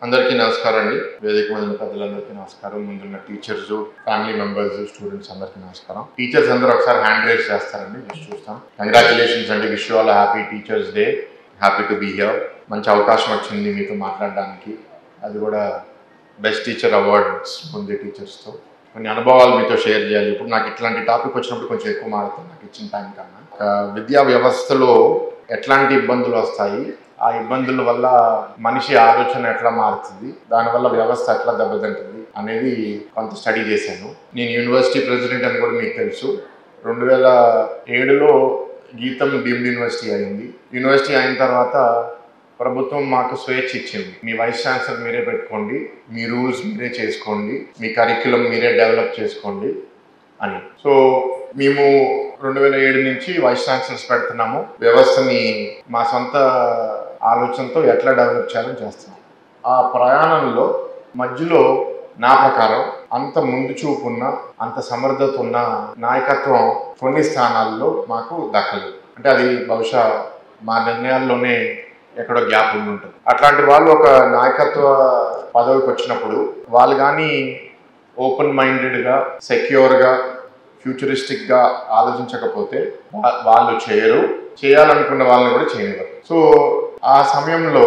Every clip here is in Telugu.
అందరికీ నమస్కారం అండి. వేదిక మీద ఉన్న పెద్దలందరికీ నమస్కారం. ముందున్న టీచర్స్, ఫ్యామిలీ మెంబర్స్, స్టూడెంట్స్ అందరికీ నమస్కారం. టీచర్స్ అందరూ ఒకసారి హ్యాండ్ రైజ్ చేస్తారండి, జస్ట్ చూస్తాం. కంగ్రాచులేషన్స్ అండి, wish you all happy teachers day. Happy to be here. మంచి అవకాశం వచ్చింది మీతో మాట్లాడడానికి, అది కూడా బెస్ట్ టీచర్ అవార్డ్స్ పొందే టీచర్స్తో కొన్ని అనుభవాలు మీతో షేర్ చేయాలి. ఇప్పుడు నాకు ఇట్లాంటి టాపిక్ వచ్చినప్పుడు కొంచెం ఎక్కువ మాట్లాడుతాను నాకు ఇచ్చిన టైం కన్నా. విద్యా వ్యవస్థలో ఎట్లాంటి ఇబ్బందులు వస్తాయి, ఆ ఇబ్బందుల వల్ల మనిషి ఆలోచన ఎట్లా మారుతుంది, దానివల్ల వ్యవస్థ ఎట్లా దెబ్బతింటుంది అనేది కొంత స్టడీ చేశాను. నేను యూనివర్సిటీ ప్రెసిడెంట్ అని కూడా మీకు తెలుసు. 2007లో గీతం డీమ్డ్ యూనివర్సిటీ అయింది. యూనివర్సిటీ అయిన తర్వాత ప్రభుత్వం మాకు స్వేచ్ఛ ఇచ్చింది. మీ వైస్ ఛాన్సలర్ మీరే పెట్టుకోండి, మీ రూల్స్ మీరే చేసుకోండి, మీ కరిక్యులం మీరే డెవలప్ చేసుకోండి అని. సో మేము 2007 నుంచి వైస్ ఛాన్సలర్స్ పెడుతున్నాము. వ్యవస్థని మా సొంత ఆలోచనతో ఎట్లా డెవలప్ చేయాలని చేస్తున్నాం. ఆ ప్రయాణంలో మధ్యలో నా ప్రకారం అంత ముందు చూపున్న, అంత సమర్థత ఉన్న నాయకత్వం కొన్ని స్థానాల్లో మాకు దక్కలేదు. అంటే అది బహుశా మా నిర్ణయాల్లోనే ఎక్కడో గ్యాప్ ఉండి ఉంటుంది. అట్లాంటి వాళ్ళు ఒక నాయకత్వ పదవికి వచ్చినప్పుడు వాళ్ళు కానీ ఓపెన్ మైండెడ్గా, సెక్యూర్గా, ఫ్యూచరిస్టిక్గా ఆలోచించకపోతే వాళ్ళు చేయరు, చేయాలనుకున్న వాళ్ళని కూడా చేయనివ్వరు. సో ఆ సమయంలో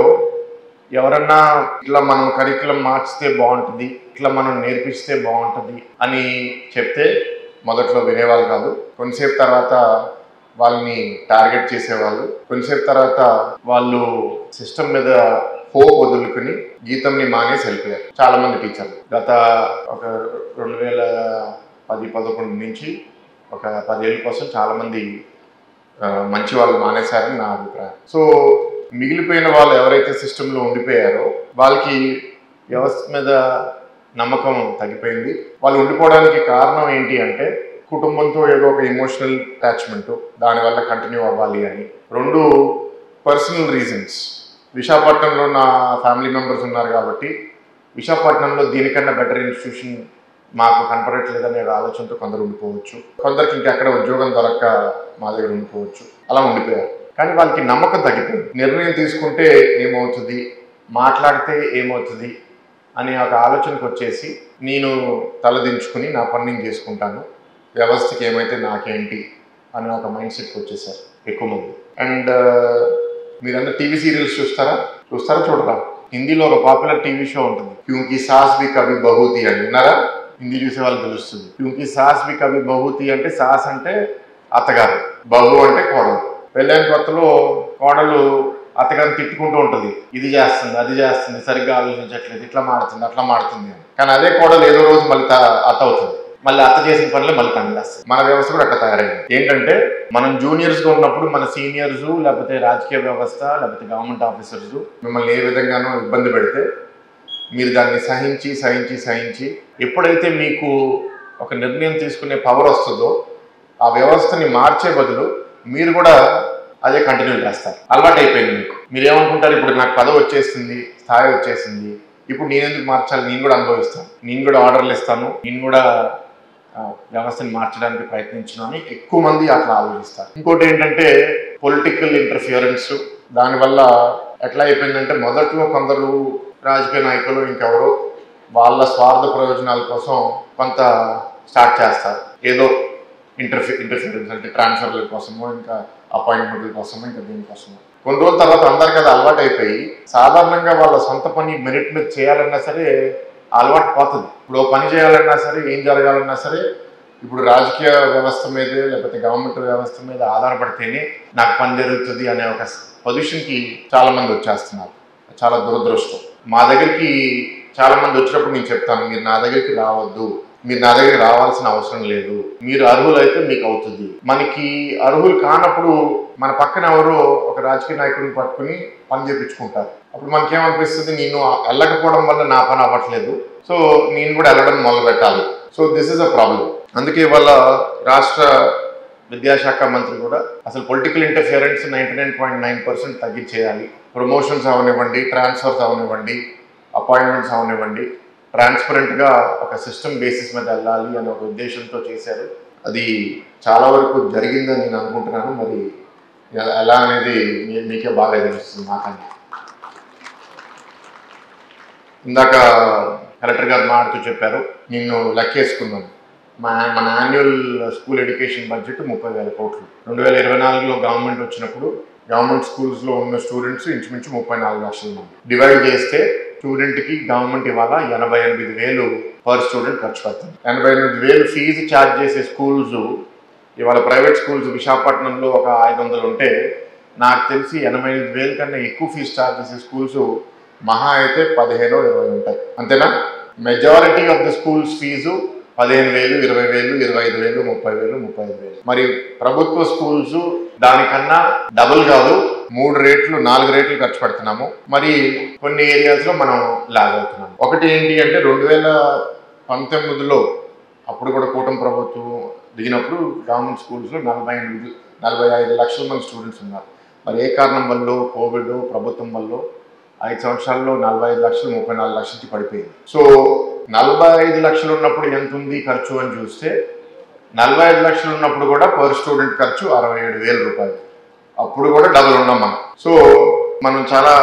ఎవరన్నా ఇట్లా మనం కరిక్యులం మార్చితే బాగుంటుంది, ఇట్లా మనం నేర్పిస్తే బాగుంటుంది అని చెప్తే మొదట్లో వినేవాళ్ళు కాదు. కొంతసేపు తర్వాత వాళ్ళని టార్గెట్ చేసేవాళ్ళు. కొంతసేపు తర్వాత వాళ్ళు సిస్టమ్ మీద హోప్ వదులుకుని గీతంని మానేసి వెళ్ళిపోయారు చాలా మంది టీచర్లు. గత ఒక 2010-11 నుంచి ఒక 10 ఏళ్ళ కోసం చాలా మంది మంచి వాళ్ళు మానేశారని నా అభిప్రాయం. సో మిగిలిపోయిన వాళ్ళు ఎవరైతే సిస్టంలో ఉండిపోయారో వాళ్ళకి వ్యవస్థ మీద నమ్మకం తగ్గిపోయింది. వాళ్ళు ఉండిపోవడానికి కారణం ఏంటి అంటే కుటుంబంతో ఏదో ఒక ఎమోషనల్ అటాచ్మెంట్, దానివల్ల కంటిన్యూ అవ్వాలి అని. 2 పర్సనల్ రీజన్స్. విశాఖపట్నంలో నా ఫ్యామిలీ మెంబర్స్ ఉన్నారు కాబట్టి విశాఖపట్నంలో దీనికన్నా బెటర్ ఇన్స్టిట్యూషన్ మాకు కనపడట్లేదనే ఆలోచనతో కొందరు ఉండిపోవచ్చు. కొందరికి ఇంకెక్కడ ఉద్యోగం దొరక్క మా దగ్గర ఉండిపోవచ్చు. అలా ఉండిపోయారు. కానీ వాళ్ళకి నమ్మకం తగ్గిపోయింది. నిర్ణయం తీసుకుంటే ఏమవుతుంది, మాట్లాడితే ఏమవుతుంది అనే ఒక ఆలోచనకు వచ్చేసి నేను తలదించుకుని నా పని నేను చేసుకుంటాను, వ్యవస్థకి ఏమైతే నాకేంటి అనే ఒక మైండ్ సెట్కి వచ్చేసారు ఎక్కువ మంది. అండ్ మీరందరూ టీవీ సీరియల్స్ చూస్తారా చూడరా? హిందీలో ఒక పాపులర్ టీవీ షో ఉంటుంది, క్యూంకి సాస్ బి కభీ బహూతి అని. విన్నారా? హిందీ చూసే వాళ్ళకి తెలుస్తుంది. క్యూంకి సాస్ బి కభీ బహూతి అంటే సాస్ అంటే అత్తగారు, బహు అంటే కోడలు. పెళ్ళైన కొత్తలో కోడలు అత్తగారిని తిట్టుకుంటూ ఉంటుంది, ఇది చేస్తుంది, అది చేస్తుంది, సరిగ్గా ఆలోచించట్లేదు, ఇట్లా మాడుతుంది, అట్లా మాడుతుంది అని. కానీ అదే కోడలు ఏదో రోజు మళ్ళీ అత్త అవుతుంది, మళ్ళీ అత్త చేసిన పనులు మళ్ళీ తను చేస్తుంది. మన వ్యవస్థ కూడా అట్లా తయారైంది. ఏంటంటే మనం జూనియర్స్గా ఉన్నప్పుడు మన సీనియర్స్ లేకపోతే రాజకీయ వ్యవస్థ లేకపోతే గవర్నమెంట్ ఆఫీసర్స్ మిమ్మల్ని ఏ విధంగానో ఇబ్బంది పెడితే మీరు దాన్ని సహించి సహించి సహించి ఎప్పుడైతే మీకు ఒక నిర్ణయం తీసుకునే పవర్ వస్తుందో ఆ వ్యవస్థని మార్చే బదులు మీరు కూడా అదే కంటిన్యూ చేస్తారు. అలవాటు అయిపోయింది మీకు. మీరేమనుకుంటారు, ఇప్పుడు నాకు పదవి వచ్చేసింది, స్థాయి వచ్చేసింది, ఇప్పుడు నేను ఎందుకు మార్చాలి, నేను కూడా అనుభవిస్తాను, నేను కూడా ఆర్డర్లు ఇస్తాను, నేను కూడా వ్యవస్థని మార్చడానికి ప్రయత్నించను అని ఎక్కువ మంది అట్లా ఆలోచిస్తారు. ఇంకోటి ఏంటంటే పొలిటికల్ ఇంటర్ఫియరెన్స్. దానివల్ల ఎట్లా అయిపోయిందంటే మొదట్లో కొందరు రాజకీయ నాయకులు ఇంకెవరో వాళ్ళ స్వార్థ ప్రయోజనాల కోసం కొంత స్టార్ట్ చేస్తారు. ఏదో ఇంటర్ఫియరెన్స్ అంటే ట్రాన్స్ఫర్ల కోసమో, ఇంకా అపాయింట్మెంట్ల కోసమో, ఇంకా దీనికోసమో. కొన్ని రోజుల తర్వాత అందరికీ అది అలవాటు అయిపోయి సాధారణంగా వాళ్ళ సొంత పని మెరిట్ మీద చేయాలన్నా సరే అలవాటు పోతుంది. ఇప్పుడు పని చేయాలన్నా సరే, ఏం జరగాలన్నా సరే ఇప్పుడు రాజకీయ వ్యవస్థ మీదే లేకపోతే గవర్నమెంట్ వ్యవస్థ మీద ఆధారపడితేనే నాకు పని జరుగుతుంది అనే ఒక పొజిషన్కి చాలామంది వచ్చేస్తున్నారు. చాలా దురదృష్టం. మా దగ్గరికి చాలామంది వచ్చినప్పుడు నేను చెప్తాను, మీరు నా దగ్గరికి రావద్దు, మీరు నా దగ్గరికి రావాల్సిన అవసరం లేదు, మీరు అర్హులైతే మీకు అవుతుంది. మనకి అర్హులు కానప్పుడు మన పక్కన ఎవరో ఒక రాజకీయ నాయకుడిని పట్టుకుని పని చేయించుకుంటారు. అప్పుడు మనకేమనిపిస్తుంది, నేను వెళ్ళకపోవడం వల్ల నా పని అవ్వట్లేదు, సో నేను కూడా వెళ్ళడం మొదలు పెట్టాలి. So this is a problem. అందుకే వాళ్ళ రాష్ట్ర విద్యాశాఖ మంత్రి కూడా అసలు పొలిటికల్ ఇంటర్ఫియరెన్స్ 99.9% తగ్గించేయాలి. ప్రమోషన్స్ అవనివ్వండి, ట్రాన్స్ఫర్స్ అవనివ్వండి, అపాయింట్మెంట్స్ అవనివ్వండి, ట్రాన్స్పరెంట్గా ఒక సిస్టమ్ బేసిస్ మీద వెళ్ళాలి అనే ఒక ఉద్దేశంతో చేశారు. అది చాలా వరకు జరిగిందని నేను అనుకుంటున్నాను. మరి ఎలా అనేది మీకే బాగా తెలుస్తుంది నాకన్నా. ఇందాక కలెక్టర్ గారు మాట్లాడుతూ చెప్పారు, నిన్ను లెక్కేసుకున్నాను. మన యాన్యువల్ స్కూల్ ఎడ్యుకేషన్ బడ్జెట్ 30,000 కోట్లు. 2024లో గవర్నమెంట్ వచ్చినప్పుడు గవర్నమెంట్ స్కూల్స్లో ఉన్న స్టూడెంట్స్ ఇంచుమించు 34 లక్షల మంది. డివైడ్ చేస్తే స్టూడెంట్కి గవర్నమెంట్ ఇవాళ 88,000 పర్ స్టూడెంట్ ఖర్చు పడుతుంది. 88,000 ఫీజు ఛార్జ్ చేసే స్కూల్స్ ఇవాళ ప్రైవేట్ స్కూల్స్ విశాఖపట్నంలో ఒక 500 ఉంటే, నాకు తెలిసి 88,000 కన్నా ఎక్కువ ఫీజు ఛార్జ్ చేసే స్కూల్స్ మహా అయితే 15-20 ఉంటాయి. అంతేనా? Majority of the schools fees 15,000, 20,000, 25,000, 30,000, 35,000. మరి ప్రభుత్వ స్కూల్స్ దానికన్నా డబుల్ కాదు, 3 రేట్లు 4 రేట్లు ఖర్చు పెడుతున్నాము. మరి కొన్ని ఏరియాస్లో మనం లాగ్ అవుతున్నాము. ఒకటి ఏంటి అంటే 2019లో అప్పుడు కూడా కూటమి ప్రభుత్వం దిగినప్పుడు గవర్నమెంట్ స్కూల్స్లో 45 లక్షల మంది స్టూడెంట్స్ ఉన్నారు. మరి ఏ కారణం వల్ల, కోవిడ్ ప్రభుత్వం వల్ల 5 సంవత్సరాల్లో 45 లక్షలు 34 లక్షలకి పడిపోయింది. సో 45 లక్షలు ఉన్నప్పుడు ఎంత ఉంది ఖర్చు అని చూస్తే, 45 లక్షలు ఉన్నప్పుడు కూడా పర్ స్టూడెంట్ ఖర్చు 67,000 రూపాయలు. అప్పుడు కూడా డబుల్ ఉన్నాం మనం. సో మనం చాలా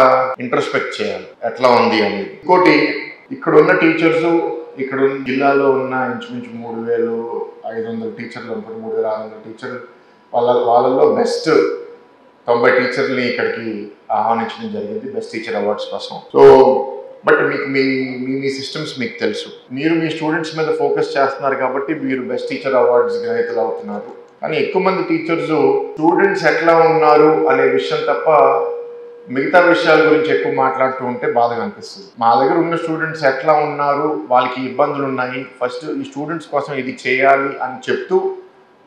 ఇంట్రోస్పెక్ట్ చేయాలి ఎట్లా ఉంది అనేది. ఇంకోటి, ఇక్కడ ఉన్న టీచర్స్, ఇక్కడ జిల్లాలో ఉన్న ఇంచుమించు 3,500 టీచర్లు, 3,600 టీచర్లు, వాళ్ళల్లో బెస్ట్ 90 టీచర్ని ఇక్కడికి ఆహ్వానించడం జరిగింది బెస్ట్ టీచర్ అవార్డ్స్ కోసం. సో బట్ మీకు మీ సిస్టమ్స్ మీకు తెలుసు, మీరు మీ స్టూడెంట్స్ మీద ఫోకస్ చేస్తున్నారు కాబట్టి మీరు బెస్ట్ టీచర్ అవార్డ్స్ గ్రహీతలు అవుతున్నారు. కానీ ఎక్కువ మంది టీచర్స్ స్టూడెంట్స్ ఎట్లా ఉన్నారు అనే విషయం తప్ప మిగతా విషయాల గురించి ఎక్కువ మాట్లాడుతూ ఉంటే బాధగా అనిపిస్తుంది. మా దగ్గర ఉన్న స్టూడెంట్స్ ఎట్లా ఉన్నారు, వాళ్ళకి ఇబ్బందులు ఉన్నాయి, ఫస్ట్ ఈ స్టూడెంట్స్ కోసం ఇది చేయాలి అని చెప్తూ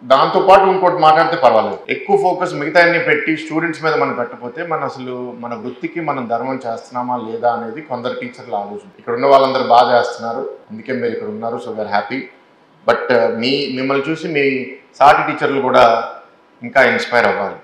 దాంతోపాటు ఇంకోటి మాట్లాడితే పర్వాలేదు. ఎక్కువ ఫోకస్ మిగతా అన్ని పెట్టి స్టూడెంట్స్ మీద మనం పెట్టకపోతే మన వృత్తికి మనం ధర్మం చేస్తున్నామా లేదా అనేది కొందరు టీచర్లు ఆలోచన. ఇక్కడ ఉన్న వాళ్ళందరూ బాగా చేస్తున్నారు, అందుకే మీరు ఇక్కడ ఉన్నారు. So we are happy. బట్ మిమ్మల్ని చూసి మీ సాటి టీచర్లు కూడా ఇంకా ఇన్స్పైర్ అవ్వాలి.